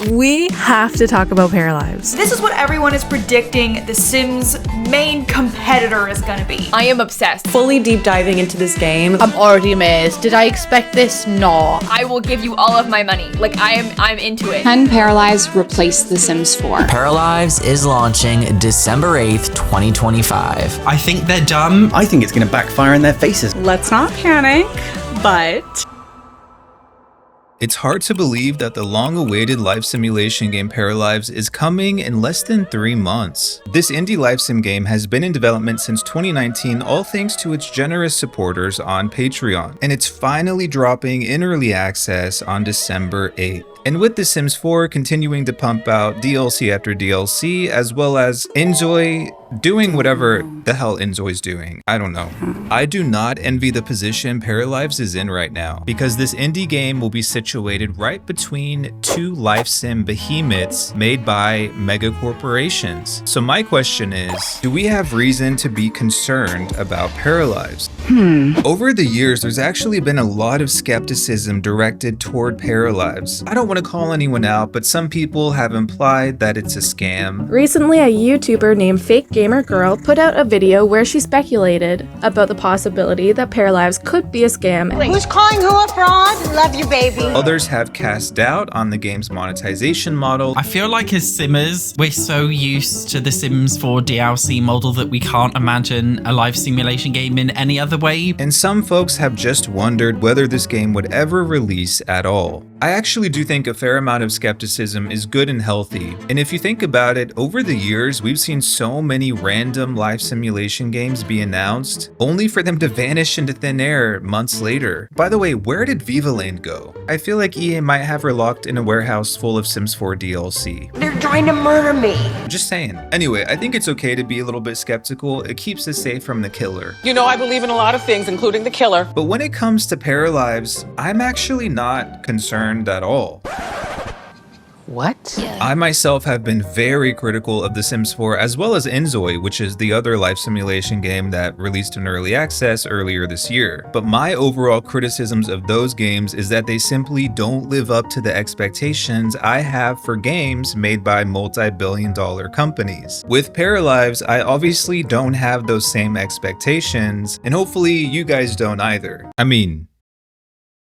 We have to talk about Paralives. This is what everyone is predicting The Sims' main competitor is gonna be. I am obsessed. Fully deep diving into this game. I'm already amazed. Did I expect this? No. I will give you all of my money. Like, I'm into it. Can Paralives replace The Sims 4? Paralives is launching December 8th, 2025. I think they're dumb. I think it's going to backfire in their faces. Let's not panic, but It's hard to believe that the long-awaited life simulation game Paralives is coming in less than 3 months. This indie life sim game has been in development since 2019, all thanks to its generous supporters on Patreon, and it's finally dropping in early access on December 8th. And with The Sims 4 continuing to pump out DLC after DLC, as well as Enjoy doing whatever the hell Enjoy's doing. I don't know. I do not envy the position Paralives is in right now, because this indie game will be situated right between two life sim behemoths made by mega corporations. So my question is, do we have reason to be concerned about Paralives? Over the years, there's actually been a lot of skepticism directed toward Paralives. I don't want to call anyone out, but some people have implied that it's a scam. recently a YouTuber named Fake Gamer Girl put out a video where she speculated about the possibility that Paralives could be a scam. Who's calling who a fraud? Love you, baby. Others have cast doubt on the game's monetization model. I feel like as Simmers, we're so used to the Sims 4 DLC model that we can't imagine a life simulation game in any other way. And some folks have just wondered whether this game would ever release at all. I actually do think a fair amount of skepticism is good and healthy. And if you think about it, over the years, we've seen so many random life simulation games be announced, only for them to vanish into thin air months later. By the way, where did Viva Land go? I feel like EA might have her locked in a warehouse full of Sims 4 DLC. They're trying to murder me. Just saying. Anyway, I think it's okay to be a little bit skeptical. It keeps us safe from the killer. You know I believe in a lot of things, including the killer. But when it comes to Paralives, I'm actually not concerned at all. What? I myself have been very critical of The Sims 4 as well as Enjoy, which is the other life simulation game that released in early access earlier this year. But my overall criticisms of those games is that they simply don't live up to the expectations I have for games made by multi-billion-dollar companies. With Paralives, I obviously don't have those same expectations, and hopefully you guys don't either. I mean,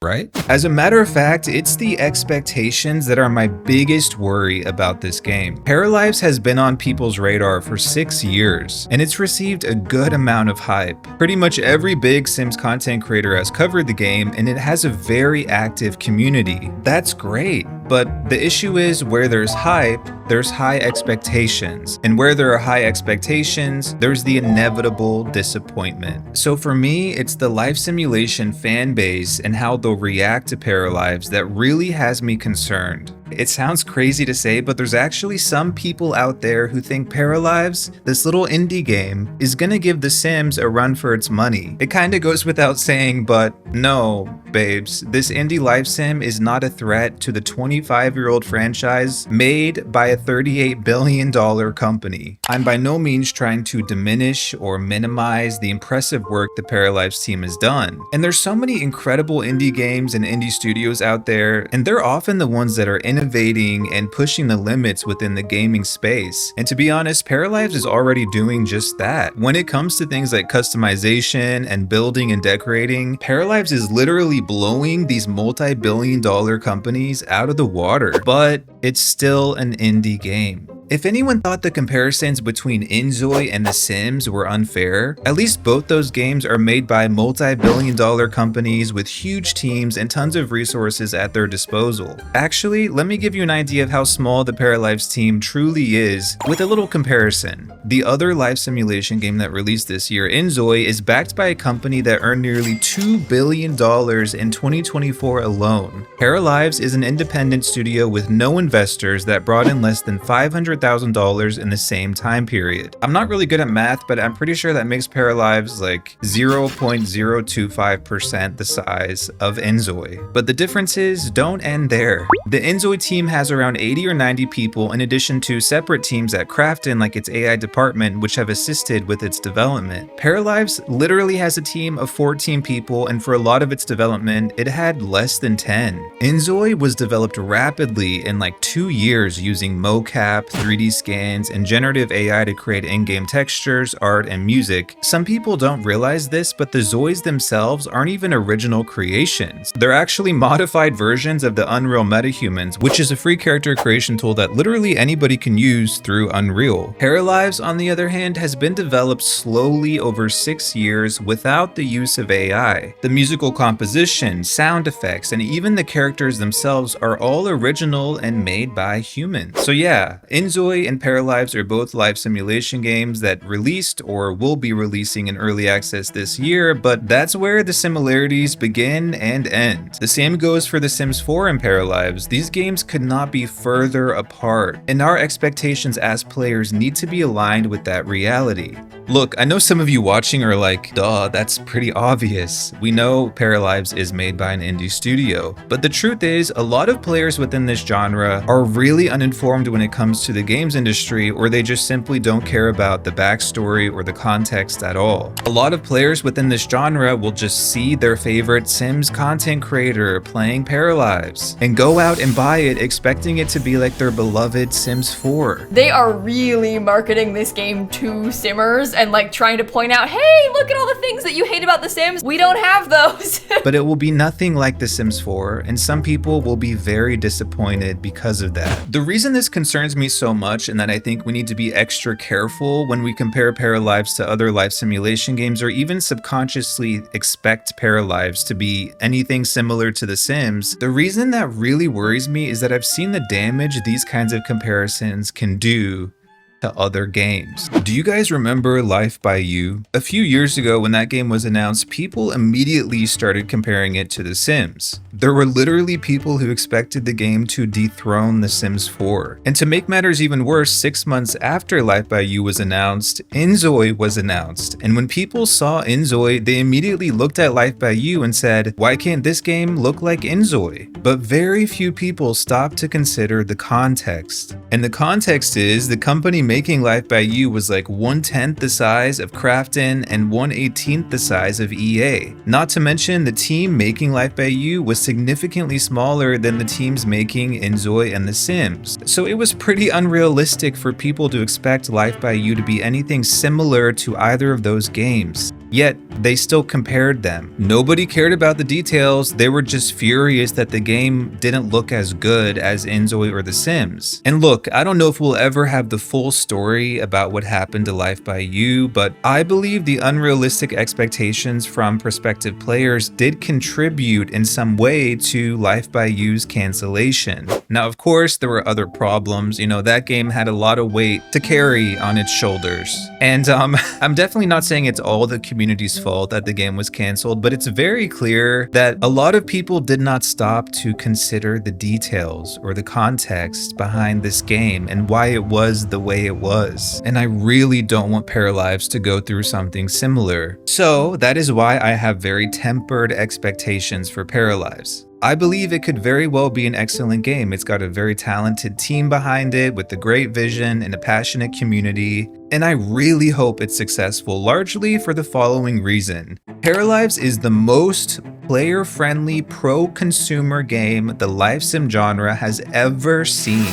right? As a matter of fact, it's the expectations that are my biggest worry about this game. Paralives has been on people's radar for 6 years, and it's received a good amount of hype. Pretty much every big Sims content creator has covered the game, and it has a very active community. That's great, but the issue is where there's hype, there's high expectations, and where there are high expectations, there's the inevitable disappointment. So for me, it's the life simulation fan base and how they'll react to Paralives that really has me concerned. It sounds crazy to say, but there's actually some people out there who think Paralives, this little indie game, is gonna give The Sims a run for its money. It kinda goes without saying, but no, babes, this indie life sim is not a threat to the 25-year-old franchise made by a $38 billion company. I'm by no means trying to diminish or minimize the impressive work the Paralives team has done. And there's so many incredible indie games and indie studios out there, and they're often the ones that are innovating and pushing the limits within the gaming space. And to be honest, Paralives is already doing just that. When it comes to things like customization and building and decorating, Paralives is literally blowing these multi-billion-dollar companies out of the water. But it's still an indie game. If anyone thought the comparisons between Enjoy and The Sims were unfair, at least both those games are made by multi-billion-dollar companies with huge teams and tons of resources at their disposal. Actually, let me give you an idea of how small the Paralives team truly is with a little comparison. The other life simulation game that released this year, Enjoy, is backed by a company that earned nearly $2 billion in 2024 alone. Paralives is an independent studio with no investors that brought in less than $500,000 $600,000 in the same time period. I'm not really good at math, but I'm pretty sure that makes Paralives like 0.025% the size of Inzoi. But the differences don't end there. The Inzoi team has around 80 or 90 people in addition to separate teams at Krafton like its AI department, which have assisted with its development. Paralives literally has a team of 14 people, and for a lot of its development, it had less than 10. Inzoi was developed rapidly in like 2 years using mocap, 3D scans, and generative AI to create in-game textures, art, and music. Some people don't realize this, but the Zoids themselves aren't even original creations. They're actually modified versions of the Unreal Metahumans, which is a free character creation tool that literally anybody can use through Unreal. Paralives, on the other hand, has been developed slowly over 6 years without the use of AI. The musical composition, sound effects, and even the characters themselves are all original and made by humans. So yeah, Inzoi and Paralives are both live simulation games that released or will be releasing in early access this year, but that's where the similarities begin and end. The same goes for The Sims 4 and Paralives. These games could not be further apart, and our expectations as players need to be aligned with that reality. Look, I know some of you watching are like, duh, that's pretty obvious. We know Paralives is made by an indie studio, but the truth is, a lot of players within this genre are really uninformed when it comes to the games industry, or they just simply don't care about the backstory or the context at all. A lot of players within this genre will just see their favorite Sims content creator playing Paralives and go out and buy it expecting it to be like their beloved Sims 4. They are really marketing this game to Simmers and like trying to point out, hey, look at all the things that you hate about The Sims. We don't have those. But it will be nothing like The Sims 4, and some people will be very disappointed because of that. The reason this concerns me so much, and that I think we need to be extra careful when we compare Paralives to other life simulation games, or even subconsciously expect Paralives to be anything similar to The Sims, the reason that really worries me is that I've seen the damage these kinds of comparisons can do to other games. Do you guys remember Life by You? A few years ago when that game was announced, people immediately started comparing it to The Sims. There were literally people who expected the game to dethrone The Sims 4. And to make matters even worse, 6 months after Life by You was announced, Inzoi was announced. And when people saw Inzoi, they immediately looked at Life by You and said, why can't this game look like Inzoi? But very few people stopped to consider the context. And the context is the company making Life by You was like 1/10 the size of Krafton and 1/18 the size of EA. Not to mention the team making Life by You was significantly smaller than the teams making Inzoi and The Sims. So it was pretty unrealistic for people to expect Life by You to be anything similar to either of those games. Yet, they still compared them. Nobody cared about the details, they were just furious that the game didn't look as good as Inzoi or The Sims. And look, I don't know if we'll ever have the full story about what happened to Life by You, but I believe the unrealistic expectations from prospective players did contribute in some way to Life by You's cancellation. Now, of course, there were other problems. You know, that game had a lot of weight to carry on its shoulders. And I'm definitely not saying it's all the community's fault that the game was canceled, but it's very clear that a lot of people did not stop to consider the details or the context behind this game and why it was the way it was. And I really don't want Paralives to go through something similar. So that is why I have very tempered expectations for Paralives. I believe it could very well be an excellent game. It's got a very talented team behind it with a great vision and a passionate community, and I really hope it's successful, largely for the following reason. Paralives is the most player-friendly pro-consumer game the life sim genre has ever seen.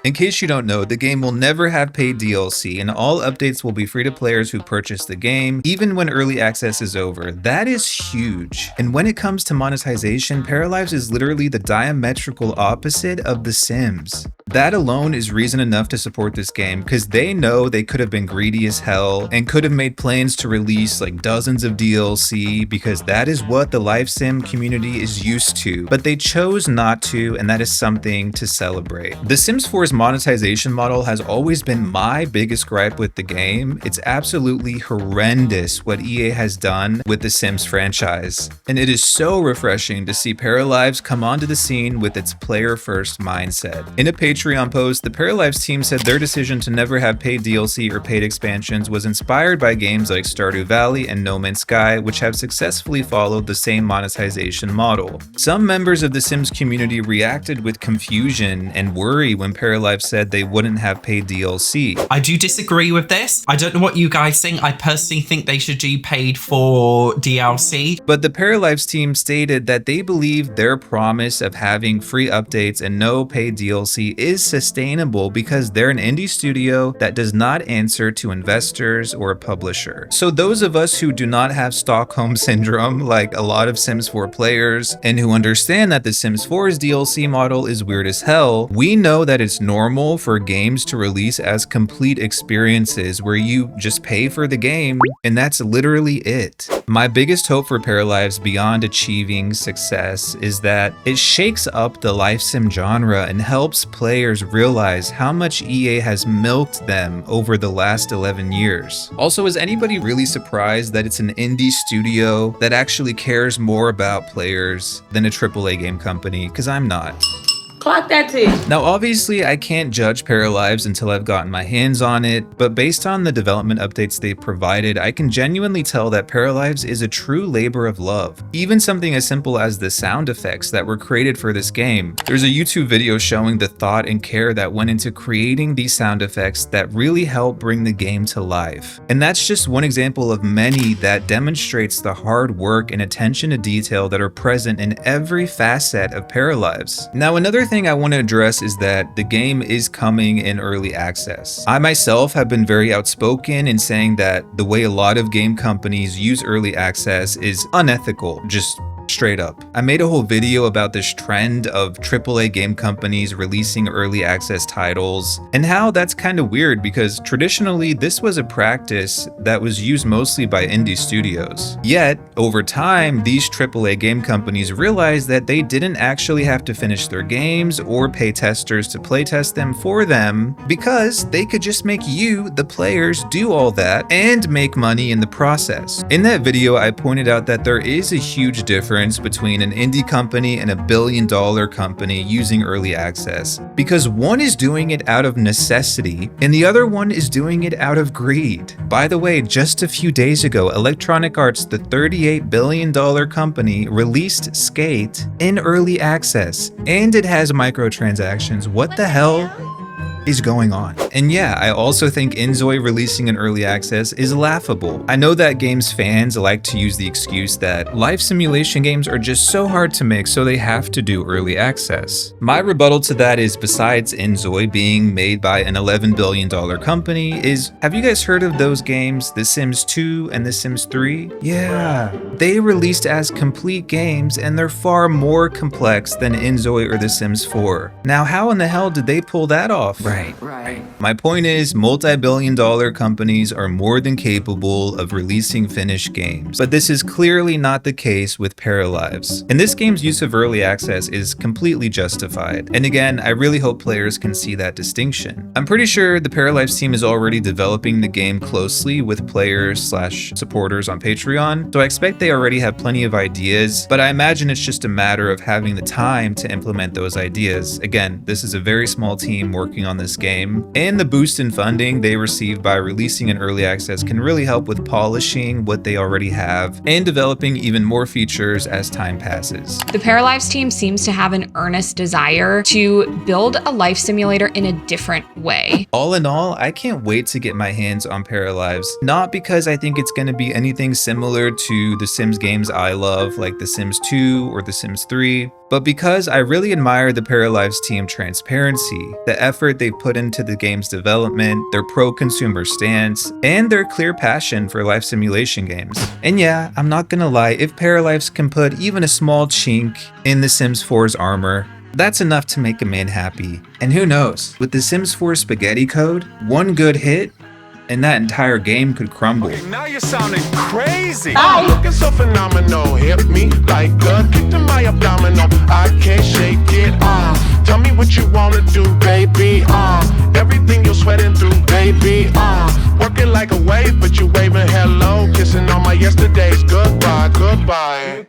In case you don't know, the game will never have paid DLC, and all updates will be free to players who purchase the game, even when early access is over. That is huge. And when it comes to monetization, Paralives is literally the diametrical opposite of The Sims. That alone is reason enough to support this game, because they know they could have been greedy as hell and could have made plans to release like dozens of DLC, because that is what the life sim community is used to. But they chose not to, and that is something to celebrate. The Sims 4's monetization model has always been my biggest gripe with the game. It's absolutely horrendous what EA has done with the Sims franchise. And it is so refreshing to see Paralives come onto the scene with its player-first mindset. In a Patreon Patreon post, the Paralives team said their decision to never have paid DLC or paid expansions was inspired by games like Stardew Valley and No Man's Sky, which have successfully followed the same monetization model. Some members of the Sims community reacted with confusion and worry when Paralives said they wouldn't have paid DLC. I do disagree with this. I don't know what you guys think. I personally think they should do paid for DLC. But the Paralives team stated that they believe their promise of having free updates and no paid DLC is sustainable because they're an indie studio that does not answer to investors or a publisher. So those of us who do not have Stockholm Syndrome, like a lot of Sims 4 players, and who understand that the Sims 4's DLC model is weird as hell, we know that it's normal for games to release as complete experiences where you just pay for the game, and that's literally it. My biggest hope for Paralives beyond achieving success is that it shakes up the life sim genre and helps players realize how much EA has milked them over the last 11 years. Also, is anybody really surprised that it's an indie studio that actually cares more about players than a AAA game company? Because I'm not. Clock that too. Now, obviously, I can't judge Paralives until I've gotten my hands on it, but based on the development updates they've provided, I can genuinely tell that Paralives is a true labor of love. Even something as simple as the sound effects that were created for this game. There's a YouTube video showing the thought and care that went into creating these sound effects that really help bring the game to life. And that's just one example of many that demonstrates the hard work and attention to detail that are present in every facet of Paralives. Now, another thing I want to address is that the game is coming in early access. I myself have been very outspoken in saying that the way a lot of game companies use early access is unethical, just straight up. I made a whole video about this trend of AAA game companies releasing early access titles and how that's kind of weird because traditionally this was a practice that was used mostly by indie studios. Yet, over time, these AAA game companies realized that they didn't actually have to finish their games or pay testers to playtest them for them because they could just make you, the players, do all that and make money in the process. In that video, I pointed out that there is a huge difference between an indie company and a billion-dollar company using early access, because one is doing it out of necessity and the other one is doing it out of greed. By the way, just a few days ago, Electronic Arts, the $38 billion company, released Skate in early access, and it has microtransactions. What the hell is going on? And yeah, I also think Inzoi releasing an early access is laughable. I know that games fans like to use the excuse that life simulation games are just so hard to make, so they have to do early access. My rebuttal to that is, besides Inzoi being made by an $11 billion company, is, have you guys heard of those games, The Sims 2 and The Sims 3? Yeah, they released as complete games and they're far more complex than Inzoi or The Sims 4. Now, how in the hell did they pull that off? Right. My point is, multi-billion-dollar companies are more than capable of releasing finished games, but this is clearly not the case with Paralives. And this game's use of early access is completely justified. And again, I really hope players can see that distinction. I'm pretty sure the Paralives team is already developing the game closely with players/supporters on Patreon, so I expect they already have plenty of ideas, but I imagine it's just a matter of having the time to implement those ideas. Again, this is a very small team working on this game, and the boost in funding they received by releasing an early access can really help with polishing what they already have and developing even more features as time passes. The Paralives team seems to have an earnest desire to build a life simulator in a different way. All in all, I can't wait to get my hands on Paralives, not because I think it's going to be anything similar to the Sims games I love, like The Sims 2 or The Sims 3, but because I really admire the Paralives team transparency, the effort they've put into the game's development, their pro-consumer stance, and their clear passion for life simulation games. And yeah, I'm not gonna lie, if Paralives can put even a small chink in The Sims 4's armor, that's enough to make a man happy. And who knows, with The Sims 4 spaghetti code, one good hit, and that entire game could crumble. Okay, now you're sounding crazy. Looking so phenomenal. Hit me like a kick to my abdominal. I can't shake it. Tell me what you wanna do, baby. Everything you're sweating through, baby. Working like a wave, but you waving hello. Kissing all my yesterdays. Goodbye, goodbye.